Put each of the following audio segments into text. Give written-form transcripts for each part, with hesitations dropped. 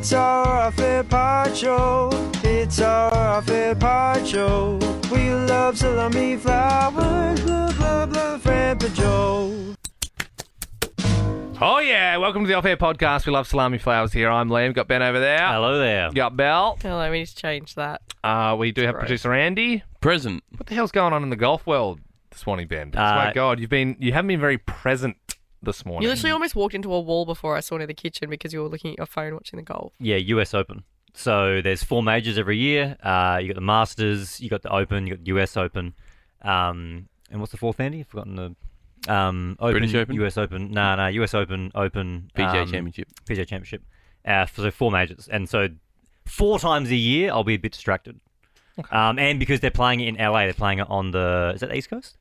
It's our favorite part show. It's our favorite part show. We love salami flowers. Love, love, love Framper Joe. Oh, yeah. Welcome to the Off-Air Podcast. We love salami flowers here. I'm Liam. Got Ben over there. Hello there. Got Belle. Hello, we need to change that. We do have producer Andy. Present. What the hell's going on in the golf world this morning, Ben? My God, you haven't been very present this morning. You literally almost walked into a wall before I saw near the kitchen because you were looking at your phone watching the golf. Yeah, US Open. So there's 4 majors every year. You got the Masters, you got the Open, you got the US Open. And what's the fourth, Andy? I've forgotten the... Open, British Open? US Open. No, US Open, PGA Championship. PGA Championship. So 4 majors. And so 4 times a year, I'll be a bit distracted. Okay. And because they're playing it in LA, they're playing it on the... Is that the East Coast?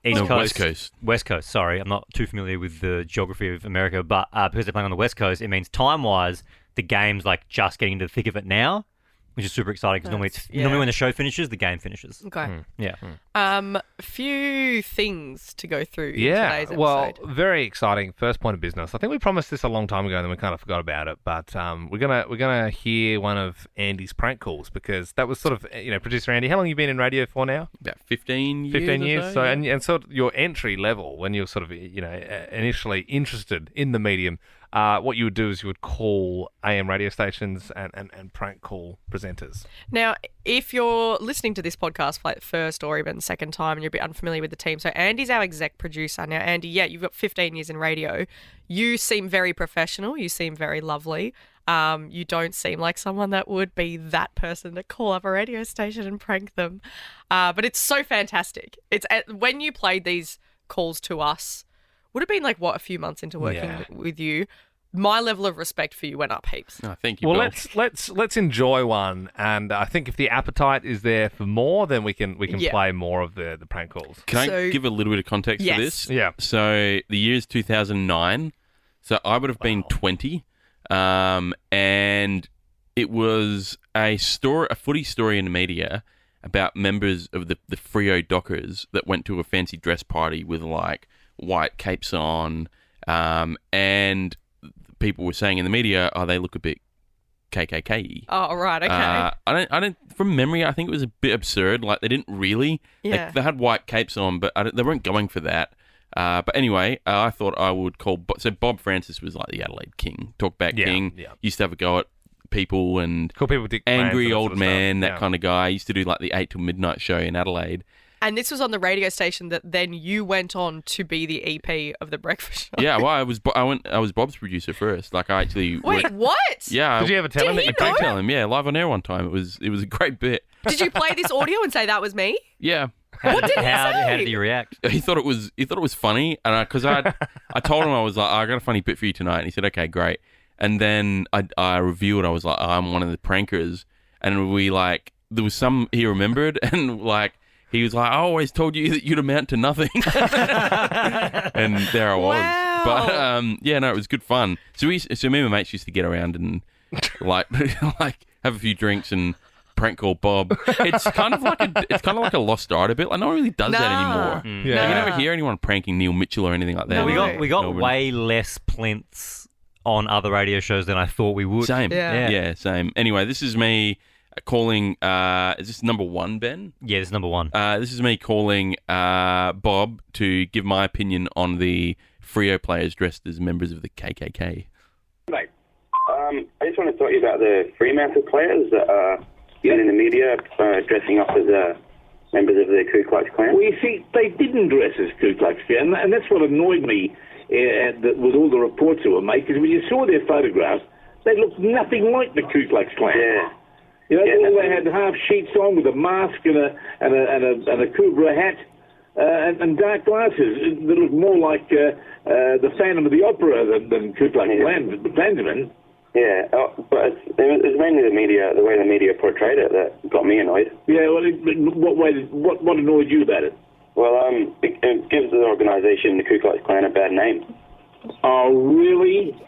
West Coast. West Coast, sorry. I'm not too familiar with the geography of America, but because they're playing on the West Coast, it means time-wise, the game's like just getting into the thick of it now, which is super exciting because normally when the show finishes, the game finishes. Okay. Yeah. Few things to go through in Yeah, today's episode. well, very exciting. First point of business. I think we promised this a long time ago, and then we kind of forgot about it. But we're gonna hear one of Andy's prank calls because that was sort of producer Andy. How long have you been in radio for now? About 15 years. 15 years. or So yeah. and sort of your entry level when you're sort of initially interested in the medium. What you would do is you would call AM radio stations and prank call presenters. Now, if you're listening to this podcast for like the first or even second time and you're a bit unfamiliar with the team, so Andy's our exec producer. Now, Andy, you've got 15 years in radio. You seem very professional. You seem very lovely. You don't seem like someone that would be that person to call up a radio station and prank them. But it's so fantastic. It's when you played these calls to us, would have been like, a few months into working with you. My level of respect for you went up heaps. Oh, thank you. Well, Bill. let's enjoy one, and I think if the appetite is there for more, then we can play more of the prank calls. Can I give a little bit of context for this? Yeah. So the year is 2009. So I would have been 20, and it was a footy story in the media about members of the Freo Dockers that went to a fancy dress party with like white capes on, and people were saying in the media, they look a bit KKK-y. Oh, right, okay. I don't. From memory, I think it was a bit absurd. Like they didn't really. Yeah. They had white capes on, but they weren't going for that. But anyway, I thought I would call. So Bob Francis was like the Adelaide King, talkback king. Yeah. Used to have a go at people and Call people Dick angry Grants, old that sort of man, stuff. that Yeah. kind of guy. Used to do like the 8 till midnight show in Adelaide. And this was on the radio station that then you went on to be the EP of the breakfast show. Yeah, well, I was Bob's producer first. Like I actually Wait, what? Yeah, Did you ever tell him? Did he that- know? I tell him. Yeah, live on air one time. It was a great bit. Did you play this audio and say that was me? Yeah. What did he How say? did he react? He thought it was funny, and because I told him I was like, I got a funny bit for you tonight, and he said, okay, great. And then I revealed I was like, I'm one of the prankers, and there was some he remembered, and like he was like, I always told you that you'd amount to nothing, and there I was. Wow. But no, it was good fun. So me and my mates used to get around and like have a few drinks and prank call Bob. It's kind of like a lost art a bit. Like no one really does that anymore. Yeah. Like, you never hear anyone pranking Neil Mitchell or anything like that. No. We got Melbourne. way less plinths on other radio shows than I thought we would. Same. Yeah. Yeah, same. Anyway, this is me calling. Is this number 1, Ben? Yeah, this is number 1. This is me calling Bob to give my opinion on the Freo players dressed as members of the KKK. Mate, I just want to talk to you about the Fremantle players that are in the media dressing up as members of the Ku Klux Klan. Well, you see, they didn't dress as Ku Klux Klan, and that's what annoyed me with all the reports that were made, because when you saw their photographs, they looked nothing like the Ku Klux Klan. Yeah. You know, Yeah, they had half sheets on with a mask and a Kubra hat and dark glasses that looked more like the Phantom of the Opera than Ku Klux Klansmen. Yeah, but it was mainly the media, the way the media portrayed it, that got me annoyed. Yeah, well, what annoyed you about it? Well, it gives the organisation, the Ku Klux Klan, a bad name. Oh, really?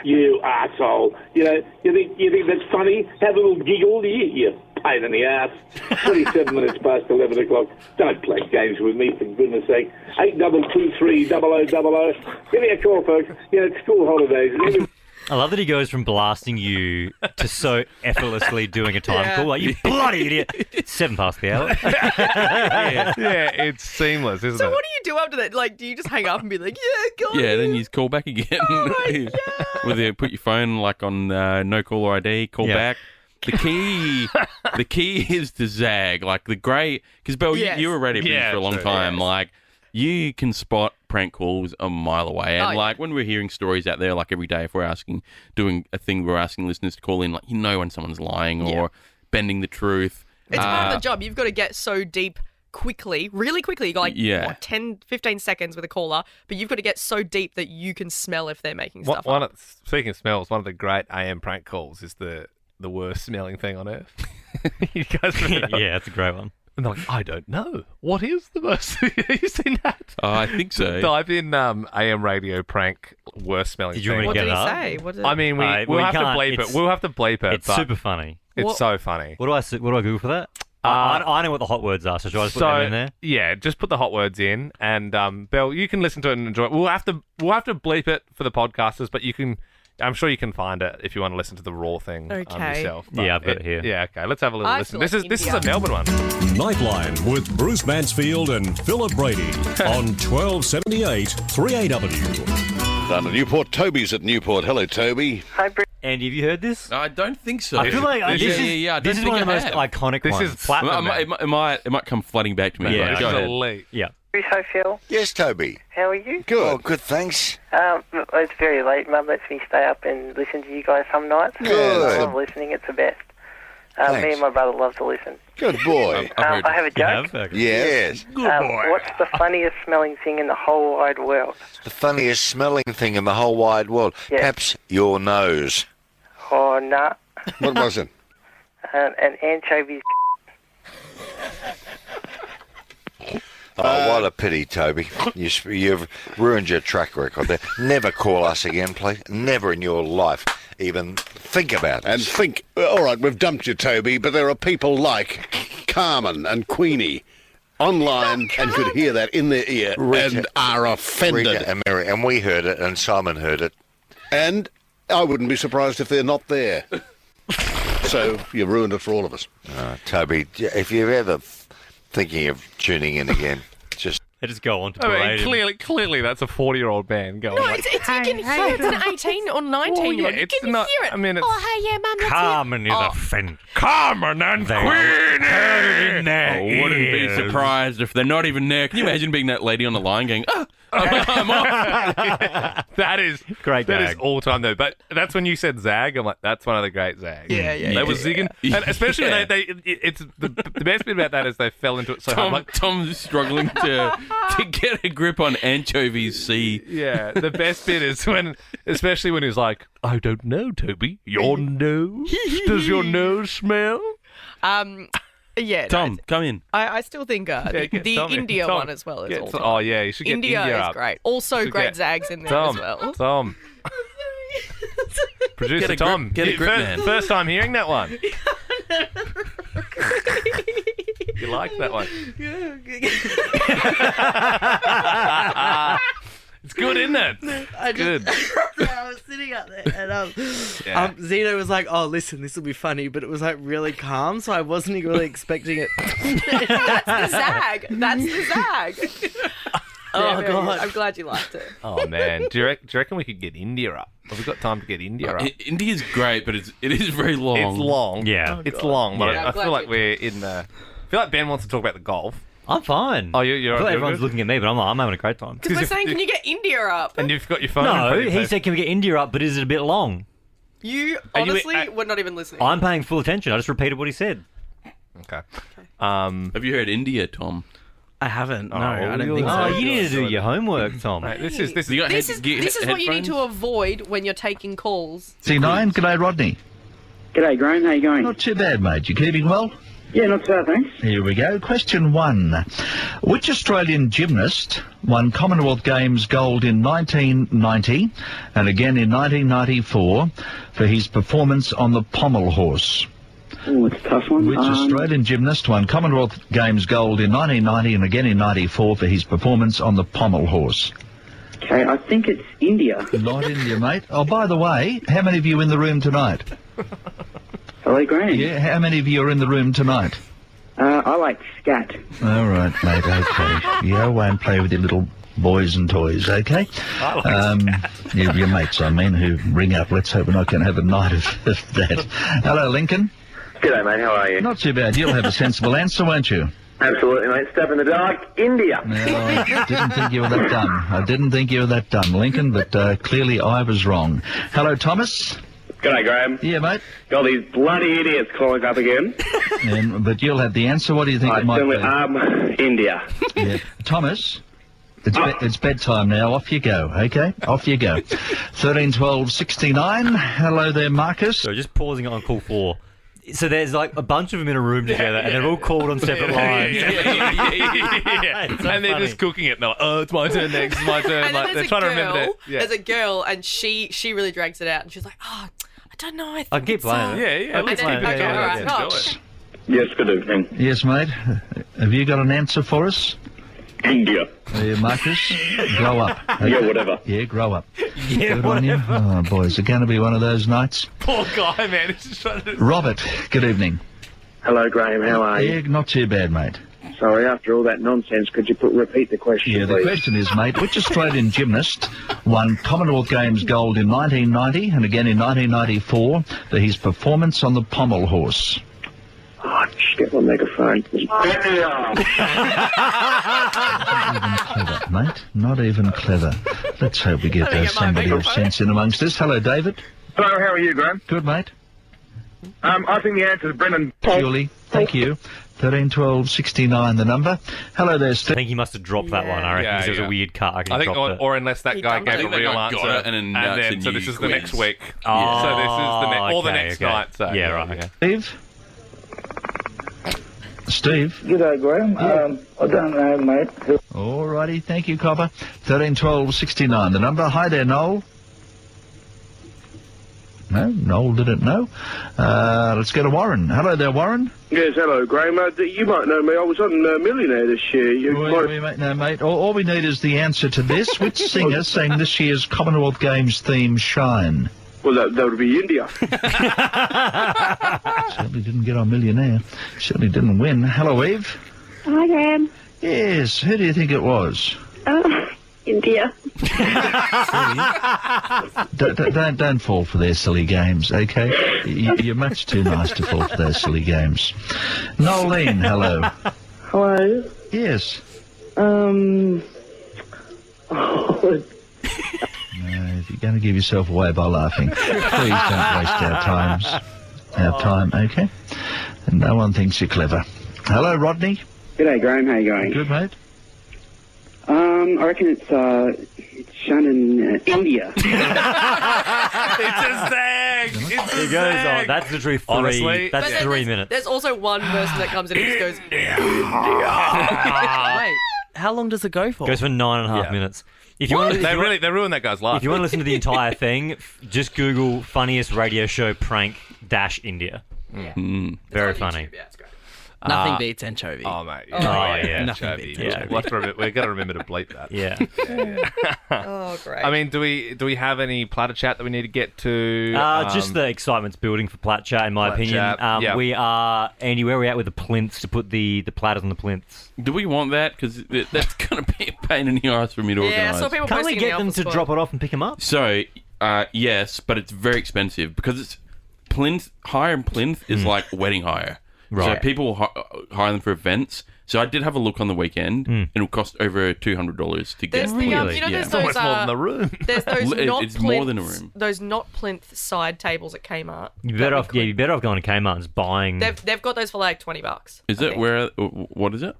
You arsehole. You know, you think that's funny? Have a little giggle, you pain in the ass. 27 minutes past 11 o'clock. Don't play games with me, for goodness sake. 8223 0000. Give me a call, folks. You know, it's school holidays. I love that he goes from blasting you to so effortlessly doing a time call. Like, you bloody idiot. 7 past the hour. yeah, it's seamless, isn't So it? what do you do after that? Like, do you just hang up and be like, yeah, go Yeah, on. then you just call back again. With put your phone like on no caller ID, call back. The key is to zag, like the grey. Because Belle, Yes. you were radio producer for a long true, time. yes. Like you can spot prank calls a mile away, and Oh, yeah. like when we're hearing stories out there, like every day, if we're doing a thing, we're asking listeners to call in, like when someone's lying or bending the truth. It's part of the job. You've got to get so deep quickly, really quickly. You got like Yeah. 10, 15 seconds with a caller, but you've got to get so deep that you can smell if they're making stuff up. Speaking of smells, one of the great AM prank calls is the worst smelling thing on earth. You guys remember that? Yeah, that's a great one. And they're like, I don't know. What is the worst? Have you seen that? I think so. Type in AM radio prank worst smelling Did you thing. want What me to did get he it up? say? What did... I mean, we'll we have to can't. bleep it. It's- We'll have to bleep it. It's but super funny. It's What- so funny. What do I Google for that? I know what the hot words are, so should I just put them in there? yeah, just put the hot words in, and Belle, you can listen to it and enjoy it. We'll have to bleep it for the podcasters, but you can. I'm sure you can find it if you want to listen to the raw thing Okay. yourself. Yeah, I've got it here. Yeah, okay. Let's have a little I listen. feel This like is a India. Melbourne one. Nightline with Bruce Mansfield and Philip Brady on 1278 3AW. Down to Newport. Toby's at Newport. Hello, Toby. Andy, have you heard this? I don't think so. I feel like this this is- is, I don't this is think one of the I most have. iconic This ones. is platinum. It might come flooding back to me. Yeah, but go ahead. Absolutely. Yeah. Hi, Phil. Yes, Toby. How are you? Good. Oh, good, thanks. It's very late. Mum lets me stay up and listen to you guys some nights. Good. I love listening. It's the best. Me Thanks. and my brother love to listen. Good boy. I've heard I have a You joke. have? Okay. Yes. What's the funniest smelling thing in the whole wide world? The funniest smelling thing in the whole wide world. Yes. Perhaps your nose. Oh, nah. What was it? An anchovy's. Oh, what a pity, Toby. You've ruined your track record there. Never call us again, please. Never in your life even think about it. And think, all right, we've dumped you, Toby, but there are people like Carmen and Queenie online and could hear that in their ear Rita- and are offended. Rita and Mary, and we heard it, and Simon heard it. And I wouldn't be surprised if they're not there. So you've ruined it for all of us. Toby, if you're ever thinking of tuning in again, just They just go on to I parade. mean, clearly that's a 40-year-old man going. No, like, it's you can hear it's an 18 or 19 year old. You it's can not- hear it. I mean, it's- oh, hey, yeah, Mum, let's Carmen is hear. offended. Carmen and Queenie! I wouldn't be surprised if they're not even there. Can you imagine being that lady on the line going, I'm off? That is Great That is gag. all time though. But that's when you said zag. I'm like, that's one of the great zags. Yeah, yeah, They yeah. were zigging, and especially Yeah. it's the best bit about that is they fell into it so hard. Like, Tom's struggling to get a grip on anchovies C. yeah, the best bit is when, especially when he's like, I don't know, Toby, your nose. Does your nose smell? Yeah, Tom, come in. I still think the get Tom in. India Tom, one as well is get all Tom- time. Oh yeah, you should get India, is up. great. Also Should great get- zags in there Tom, as well. Tom. Producer Get a grip- Tom, get a grip, man. First time hearing that one. You like that one? It's good, isn't it? Good. I was sitting up there and Zeno was like, oh, listen, this will be funny, but it was like really calm, so I wasn't really expecting it. That's the zag. That's the zag. Oh, very God. good. I'm glad you liked it. Oh man, do you reckon we could get India up? Have we got time to get India up? India's great, but it is very long. It's long. Yeah. It's long, but Yeah. I feel like we're in the. I feel like Ben wants to talk about the golf. I'm fine. Oh, I you're feel like you're everyone's good? looking at me, but I'm having a great time. Because we're saying, can you get India up? And you've got your phone. in No, front of you, he so- said, can we get India up, but is it a bit long? You Are you- honestly were not even listening. I'm paying full attention. I just repeated what he said. Okay. Have you heard India, Tom? I haven't. No, Oh, I don't you're- think so. Oh, you need to do your homework, Tom. Mate, this is You got This head- is get this is what you need to headphones? avoid when you're taking calls. C9, g'day Rodney. G'day, Graham. How you going? Not too bad, mate. You keeping well? Yeah, not so bad, thanks. Here we go. Question 1. Which Australian gymnast won Commonwealth Games gold in 1990 and again in 1994 for his performance on the pommel horse? Oh, it's a tough one. Which Australian gymnast won Commonwealth Games gold in 1990 and again in 94 for his performance on the pommel horse? Okay, I think it's India. Not India, mate. Oh, by the way, how many of you in the room tonight? Hello, Graham. Yeah, how many of you are in the room tonight? I like scat. All right, mate, okay. You go away and play with your little boys and toys, okay? Your mates, I mean, who ring up. Let's hope we're not going to have a night of that. Hello, Lincoln. G'day, mate. How are you? Not too bad. You'll have a sensible answer, won't you? Absolutely, mate. Step in the dark. India. No, I didn't think you were that dumb. I didn't think you were that dumb, Lincoln, but clearly I was wrong. Hello, Thomas. G'day, Graham. Yeah, mate. Got these bloody idiots calling up again. But you'll have the answer. What do you think it might be? India. Yeah. Thomas, it's bedtime now. Off you go, okay? Off you go. 13, 12, 69. Hello there, Marcus. So just pausing on call 4. So there's like a bunch of them in a room together, and they're all called on separate lines. Yeah. So and they're just cooking it. And they're like, oh, it's my turn next. It's my turn. And Like, then they're trying to remember that. Yeah. There's a girl, and she really drags it out, and she's like, oh, I don't know. I think keep it's, playing. Yeah. And then, okay, all right. Enjoy Oh, it. Yes, good evening. Yes, mate. Have you got an answer for us? India. Marcus, grow up. Okay? Yeah, whatever. Yeah, grow up. Yeah, Good on you. Oh, boy, is it going to be one of those nights? Poor guy, man. He's just trying to... Robert, good evening. Hello, Graham. How are you? Yeah, not too bad, mate. Sorry, after all that nonsense, could you repeat the question, Yeah, the please? question is, mate, which Australian gymnast won Commonwealth Games gold in 1990 and again in 1994 for his performance on the pommel horse? Oh, just get my megaphone. Clever, mate. Not even clever. Let's hope we get somebody of sense in amongst us. Hello, David. Hello, how are you, Graham? Good, mate. I think the answer is Brendan. Julie, thank you. 13, 12, 69, the number. Hello there, I Steve. think he must have dropped that one. I reckon Yeah, because it was yeah. a weird cut. I think, or unless that guy gave a real guy answer, got it and then that's a so new this is the quiz. next week. Oh, So this is the or the okay, next okay. night. So Yeah, right, okay. Steve? Steve? G'day, Graham. I don't know, mate. All righty, thank you, Copper. 13, 12, 69, the number. Hi there, Noel. No, Noel didn't know. Let's go to Warren. Hello there, Warren. Yes, hello, Graham. You might know me. I was on Millionaire this year. No, mate. All we need is the answer to this. Which singer sang this year's Commonwealth Games theme, Shine? Well, that would be India. Certainly didn't get on Millionaire. Certainly didn't win. Hello, Eve. Hi, Graham. Yes, who do you think it was? India. Don't fall for their silly games, okay? You're much too nice to fall for those silly games. Nolene, hello. Hello. Yes. If you're going to give yourself away by laughing, please don't waste our time, okay? And no one thinks you're clever. Hello, Rodney. G'day, Graham. How you going? Good, mate. I reckon it's shown in India. It's a zag. It's It goes on. That's literally 3. Honestly, that's But 3 minutes. There's also one person that comes in and just goes, Wait, how long does it go for? Goes for 9.5 minutes. If you want, They ruined that guy's life. If you want to listen to the entire thing, just Google funniest radio show prank India. Yeah. Very funny. Yeah, it's great. Nothing beats anchovy. Oh, mate. Oh, yeah. Nothing beats Yeah, we've got to remember to bleep that. Yeah. Oh, great. I mean, do we have any platter chat that we need to get to? Just the excitement's building for Plat Chat, in my Plat opinion. Chat, yeah. We are, Andy, where are we at with the plinths to put the platters on the plinths? Do we want that? Because that's going to be a pain in the arse for me to yeah, organise. I saw people Can't we posting get in them the to office drop it off and pick them up? So, yes, but it's very expensive because it's plinth. Hire and plinth is like wedding hire. Right. So people hire them for events. So I did have a look on the weekend. It'll cost over $200 to get. There's the, you know, yeah. there's It's those, almost more than the room. There's those not It's plinths, more than a room. Those not plinth side tables at Kmart. You're better off going to Kmart and just buying. They've got those for like $20. Is it where? What is it?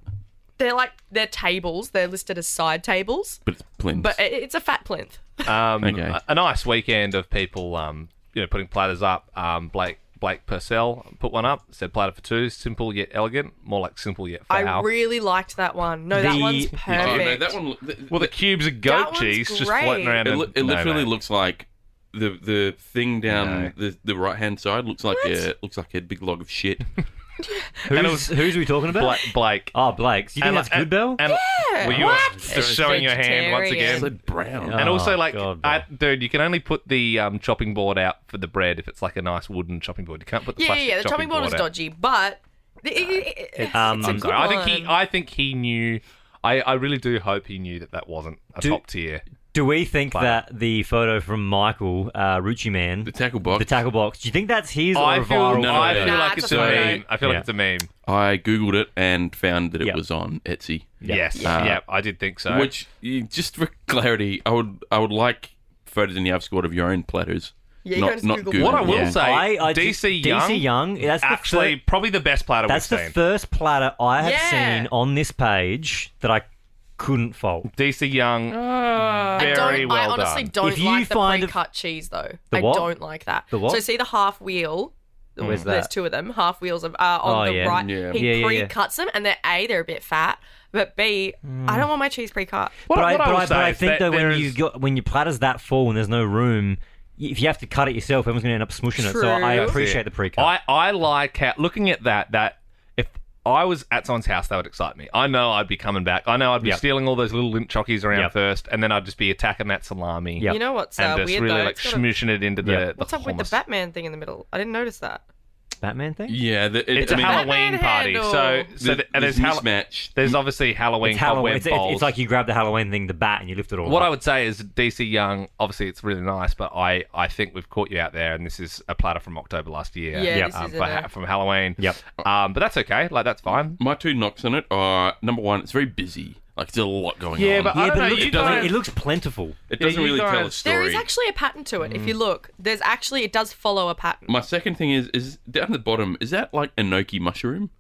They're tables. They're listed as side tables, But it's plinth. but it's a fat plinth. Okay. A nice weekend of people, putting platters up. Blake Purcell put one up. Said platter for 2, simple yet elegant. More like simple yet foul. I really liked that one. No, that one's perfect. Oh, no, that one. Well, the cubes of That goat one's cheese just great. floating around. It literally looks like the thing down the right hand side looks like a big log of shit. Who's we talking about? Blake. Oh, Blake. Do you think that's good, Bell? And, Yeah. Well, you are just showing your hand once again. So brown. And also, like, God, dude, you can only put the chopping board out for the bread if it's like a nice wooden chopping board. You can't put the plastic The chopping board is out. dodgy, but it's a I'm good sorry. one. I think he knew. I really do hope he knew that wasn't a top tier. Do we think that the photo from Michael, Rucci Man, the tackle box, do you think that's his or I a feel, viral I photo? feel like it's a meme. I feel like it's a meme. I googled it and found that it was on Etsy. Yes, I did think so. Which, just for clarity, I would like photos in the Av Squad of your own platters. Yeah, not Google. What I will say, I DC Young, DC Young, that's actually probably the best platter That's we've the seen. first platter I have seen on this page that I couldn't fault. DC Young, very well I honestly done. don't If you like the find pre-cut cheese though. The I what? don't like that. The what? So see the half wheel. Where's There's that? two of them, half wheels of on the right. Yeah. He Yeah. pre-cuts them, and they're a bit fat, but B, I don't want my cheese pre-cut. But I think that when your platter's that full and there's no room, if you have to cut it yourself, everyone's going to end up smushing it. So I That's appreciate it. the pre-cut. I like how, looking at that if I was at someone's house, that would excite me. I know I'd be coming back. I know I'd be stealing all those little lint chockies around first, and then I'd just be attacking that salami. You know what's and just weird really though? like It's got a- smooshing it into the What's up with the hummus. Batman thing in the middle? I didn't notice that. Batman thing? Yeah, It's a Halloween party, so there's mismatch. There's obviously Halloween It's Halloween. cobweb bowls. It's like you grab the Halloween thing, the bat, and you lift it all What up. I would say is DC Young, obviously it's really nice, but I think we've caught you out there, and this is a platter from October last year. Yeah, this isn't from Halloween. Yep. But that's okay. Like that's fine. My two knocks on it are, number one, it's very busy. Like, there's a lot going on. Yeah, but I don't know. It looks plentiful. It doesn't really tell a There story. is actually a pattern to it. If you look, it does follow a pattern. My second thing is down the bottom, is that like enoki mushroom?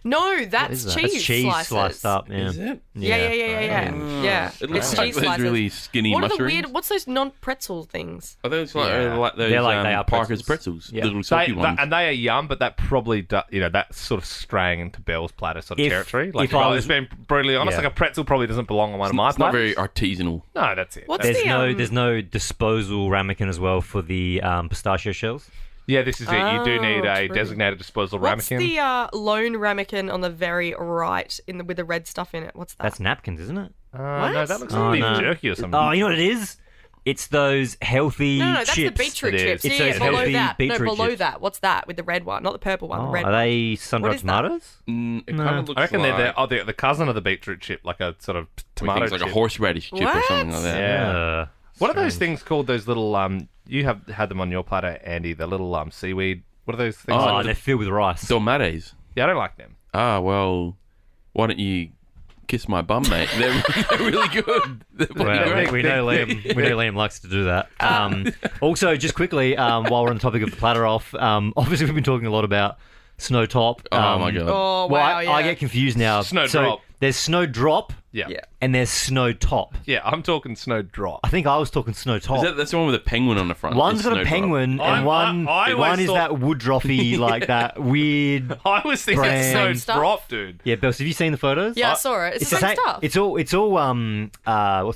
No, that's cheese, That's cheese slices. sliced up. Yeah. Is it? Yeah. Yeah. It looks It's like cheese those slices. really skinny What are the mushrooms. weird? What's those non-pretzel things? Are those like, Yeah. like those They are Parker's pretzels. pretzels? Yeah. Little silky ones. And they are yum, but that probably that's sort of straying into Bell's platter sort of If- territory. Like, if I if was- being brutally honest, Yeah. like a pretzel probably doesn't belong on one of my It's not platters. very artisanal. No, that's it. What's There's no disposal ramekin as well for the pistachio shells. Yeah, this is it. You do need a true. designated disposal What's ramekin. the lone ramekin on the very right with the red stuff in it? What's that? That's napkins, isn't it? No, that looks like beef jerky or something. Oh, you know what it is? It's those healthy No, that's chips. the beetroot It is. chips. It's Yeah, those below healthy that. No, beetroot below chips. that. What's that with the red one? Not the purple one. Oh, the red are one. they sun-dried What is that? tomatoes? It kind of looks I reckon like... they're the cousin of the beetroot chip, like a sort of tomato It's like chip. a horseradish chip or something like that. Yeah. What are those things called? Those little you have had them on your platter, Andy. The little seaweed. What are those things? Oh, like? they're filled with rice. Dolmades. Yeah, I don't like them. Ah, well, why don't you kiss my bum, mate? They're really good. They're really Well, good. we know Liam likes to do that. Also, just quickly, while we're on the topic of the platter off, obviously we've been talking a lot about Snowtop. Oh, my God. Oh, Well, wow, I yeah. get confused now. Snowdrop. There's Snowdrop Yeah. and there's Snowtop. Yeah, I'm talking Snowdrop. I think I was talking Snowtop. That's the one with a penguin on the front. One's It's got a Snowdrop. penguin, I and one always is thought- that Woodruffy, like that weird. I was thinking brand. Snowdrop, dude. Yeah, Bells, have you seen the photos? Yeah, I saw it. It's the same stuff. It's all what's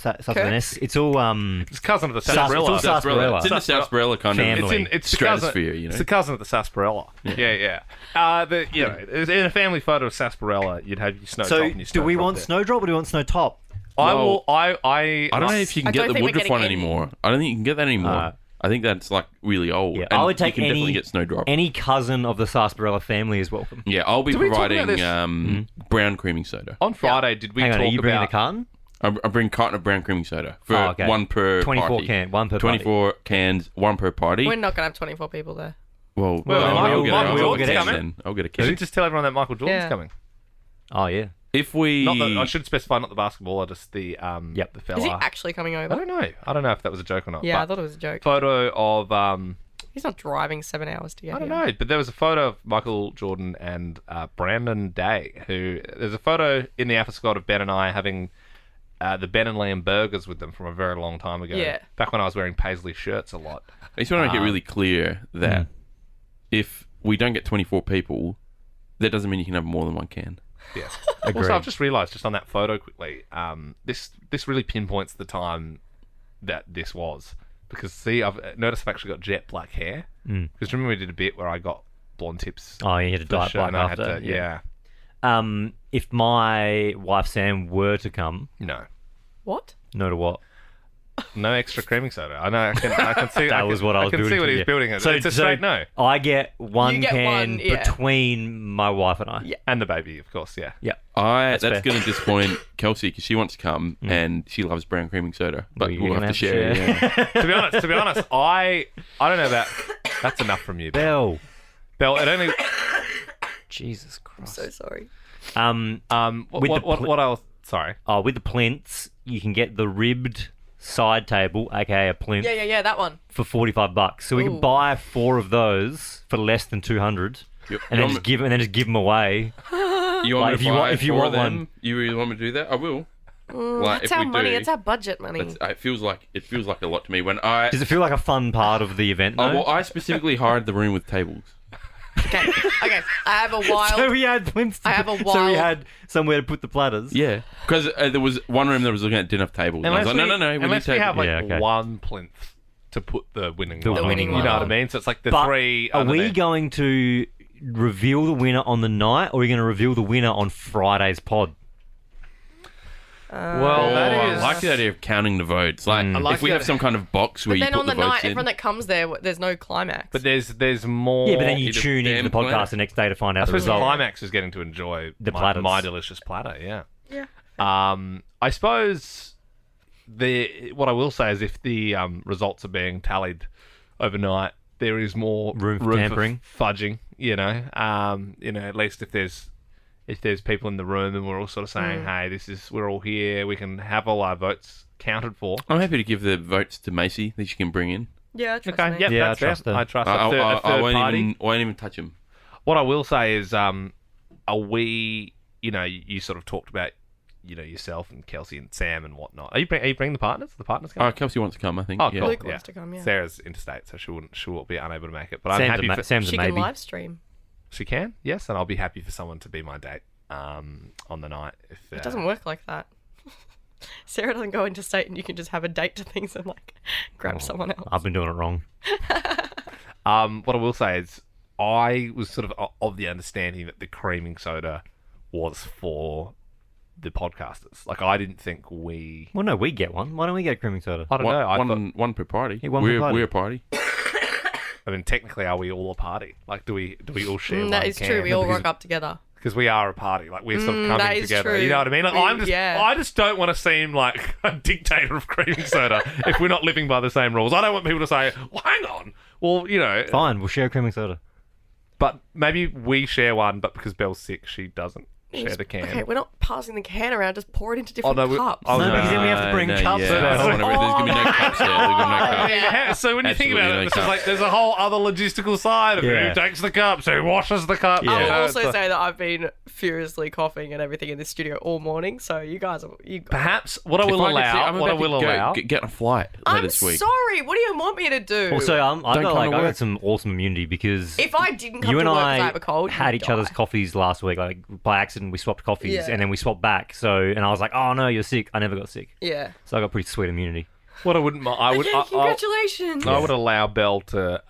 that? Starts with an S. It's all It's cousin of the Sarsaparilla. sarsaparilla. It's all sarsaparilla. It's in the sarsaparilla kind Family. of It's the cousin, stratosphere, you know. It's the cousin of the sarsaparilla. Yeah. In a family photo of sarsaparilla, you'd have your Snowdrop So, and your do we Snowdrop want there. Snowdrop or do we want Snowtop? I Well, will. I I don't know if you can I get don't the think we're Woodruff getting one any. anymore. I don't think you can get that anymore. I think that's like really old. Yeah, and I would take you can definitely any get Snowdrop. any cousin of the sarsaparilla family is welcome. Yeah, I'll be Did we talk about providing brown creaming soda. on Friday. Did we Hang on, talk are you bringing about the carton? I bring a carton of brown creaming soda for Oh, okay. one per 24 party. can, one per 24 cans, one per party. We're not going to have 24 people there. Well, Michael Jordan's case coming. then. I'll get a Did case. you just tell everyone that Michael Jordan's Yeah. coming? Oh yeah. If we... Not the, I should specify not the basketballer, just the the fella. Is he actually coming over? I don't know. I don't know if that was a joke or not. Yeah, I but thought it was a joke. Photo of He's not driving 7 hours to get I don't here. know, but there was a photo of Michael Jordan and Brandon Day. There's a photo in the Alpha Squad of Ben and I having the Ben and Liam burgers with them from a very long time ago. Yeah. Back when I was wearing paisley shirts a lot. I just want to make it really clear that if we don't get 24 people, that doesn't mean you can have more than one can. Yes. Agreed. Also, I've just realised, just on that photo quickly, this really pinpoints the time that this was. because see, I've noticed I've actually got jet black hair. Because remember we did a bit where I got blonde tips. Oh, you had to for the dye it show, black and I after. had to, yeah. If my wife Sam were to come, No. What? no to what? No extra creaming soda. I know. I can see. That was what I was can building see what to, he's yeah. building. It. So- It's a so straight no. I get one You get can one, yeah. between my wife and I. Yeah. And the baby, of course. Yeah. Yeah. That's fair. going to disappoint Kelsey because she wants to come and she loves brown creaming soda, but Well, we'll you're have to gonna share. have to Yeah. to be honest, I don't know about. That's enough from you, Bell. Bell. It only. Jesus I'm Christ. so sorry. With the What else? Sorry. Oh, with the plinths, you can get the ribbed side table, aka a plinth, Yeah, that one. for $45. So we Ooh. can buy 4 of those for less than 200, Yep. and then just give them away. You want Like, me to buy if you four want of them? one. You really want me to do that? I will. That's our money. It's our budget money. It feels like a lot to me when I. Does it feel like a fun part of the event? Though? Well, I specifically hired the room with tables. Okay. I have a wild. So we had plinths. I have a So we wild- had somewhere to put the platters. Yeah, because there was one room that was looking at didn't have tables. And I was like, no. We need Unless we tables. have like Yeah, okay. one plinth to put the winning The one. winning You know one what I on. mean? So it's like the But 3. Are under we there. going to reveal the winner on the night, or are we going to reveal the winner on Friday's pod? Well, that I is. like the idea of counting the votes. Like, like if we that. have some kind of box where But you then put on the the votes night, in. everyone that comes there's no climax. But there's more. Yeah, but then you Eat a tune into the damn podcast platter. the next day to find I out the suppose the result. climax is getting to enjoy The my, platters. my delicious platter. Yeah. Yeah. I suppose what I will say is if the results are being tallied overnight, there is more Room for tampering. fudging. At least if there's people in the room and we're all sort of saying, hey, we're all here, we can have all our votes counted for. I'm happy to give the votes to Macy that she can bring in. Yeah, trust Okay, me. yep, Yeah, that's I trust fair. her. I trust I a third party. won't even touch him. What I will say is, are we? You sort of talked about, yourself and Kelsey and Sam and whatnot. Are you bringing the partners? The partners coming? Oh, Kelsey wants to come, I think. Oh, yeah. cool. Luke wants to come, yeah. Sarah's interstate, so she will be unable to make it. But I'm Sam's happy for Sam's She a can maybe. live stream. she can. Yes, and I'll be happy for someone to be my date on the night. If It doesn't work like that. Sarah doesn't go interstate and you can just have a date to things and grab someone else. I've been doing it wrong. What I will say is, I was sort of the understanding that the creaming soda was for the podcasters. Like, I didn't think we. Well, no, we get one. Why don't we get a creaming soda? I don't know. I thought, One per party. Yeah, one per party. We're a party. I mean, technically, are we all a party? Like, do we all share one That is can? true. We all rock up together. Because we are a party. Like, we're sort of that coming is together. true. You know what I mean? Like, Yeah. I just don't want to seem like a dictator of creaming soda if we're not living by the same rules. I don't want people to say, well, hang on. Well, Fine, we'll share a creaming soda. but maybe we share one, but because Belle's sick, she doesn't share the can. Okay, we're not passing the can around. Just pour it into different no, cups. oh, No, because then we have to bring cups. Yeah, Belle. I don't wanna- there's going to be no cups there. We've got no cups. Yeah, so when you think Absolutely about no it, it's just cups. like there's a whole other logistical side of Yeah. who takes the cups, who washes the cups. Yeah. I will you know, also it's say that I've been furiously coughing and everything in this studio all morning. So you guys, perhaps what I If will I could say, allow, I'm what I about to will go allow. Get a flight later I'm this week. sorry. What do you want me to do? Also, I've Don't got come to I work. got some awesome immunity because if I didn't come you to and work because I I have a cold, had you'd each other's die. coffees last week. Like by accident, we swapped coffees, Yeah. and then we swapped back. So, and I was like, "Oh no, you're sick." I never got sick, Yeah. so I got pretty sweet immunity. What I wouldn't mind, I would. Okay, congratulations. I would allow Belle to.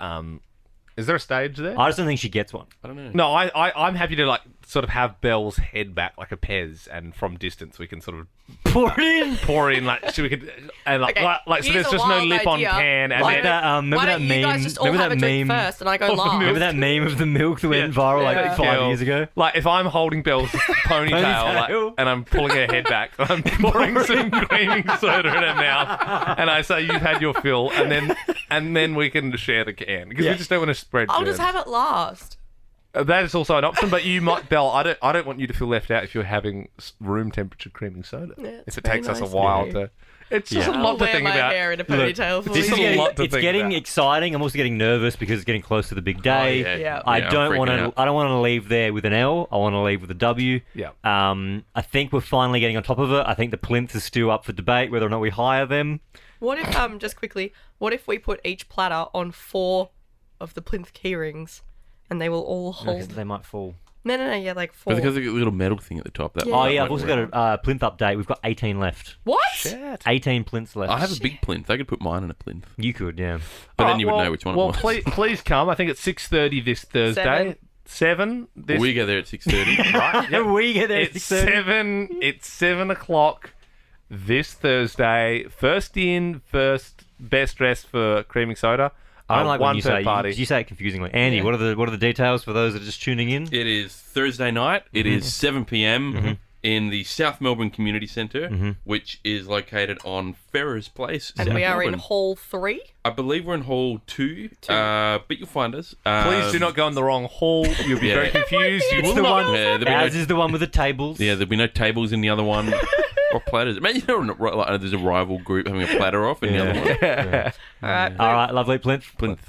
Is there a stage there? I just don't think she gets one. I don't know. No, I'm happy to sort of have Belle's head back like a Pez, and from distance we can sort of Pour it in. so we could and Okay, so here's there's a just no wild lip on idea. can, and Like then that. Remember Why that don't meme? you guys just all remember have that a drink meme? first and I go Oh, last? Remember that meme of the milk that went viral like 5 years ago? Like if I'm holding Belle's ponytail Ponytail. and I'm pulling her head back, I'm pouring some creaming soda in her mouth, and I say you've had your fill, and then we can share the can because we just don't want to spread. I'll germs. just have it last. That is also an option, but you might, Belle. I don't want you to feel left out if you're having room temperature creaming soda. Yeah, it's if it very takes us nice a while of to. It's just a I'll lot to wear think my about. hair in a ponytail for This It's is a you. lot to it's think getting about. exciting. I'm also getting nervous because it's getting close to the big day. yeah. Yeah. I Yeah, I'm don't want freaking to. out. I don't want to leave there with an L. I want to leave with a W. Yeah. I think we're finally getting on top of it. I think the plinth is still up for debate whether or not we hire them. What if, just quickly, what if we put each platter on 4 of the plinth key rings and they will all Because hold? they might fall. No, yeah, like 4. But because of the little metal thing at the top. That Yeah. Oh, that yeah, I've went also round. got a plinth update. We've got 18 left. What? 18 plinths left. I have a big plinth. I could put mine in a plinth. You could, yeah. But then Oh, you would well- know which one Well, it was. please come. I think it's 6:30 this Thursday. 7. This, We get there at 6:30. right? Yep. We get there at It's 6:30. 7. It's 7 o'clock this Thursday. First in, first best dressed for creaming soda. I don't like one when you per say party. you say it confusingly. Andy, what are the details for those that are just tuning in? It is Thursday night. It is 7 p.m. in the South Melbourne Community Centre, which is located on Ferrers Place. And South we are in Melbourne. Hall 3. I believe we're in Hall 2, but you'll find us. Please do not go in the wrong hall. You'll be very confused. You It's will the not. one. there'll be Ours no- is the one with the tables. Yeah, there'll be no tables in the other one. Or platters. Imagine there's a rival group having a platter off in the other one. All right. All right, lovely plinth. Plinth.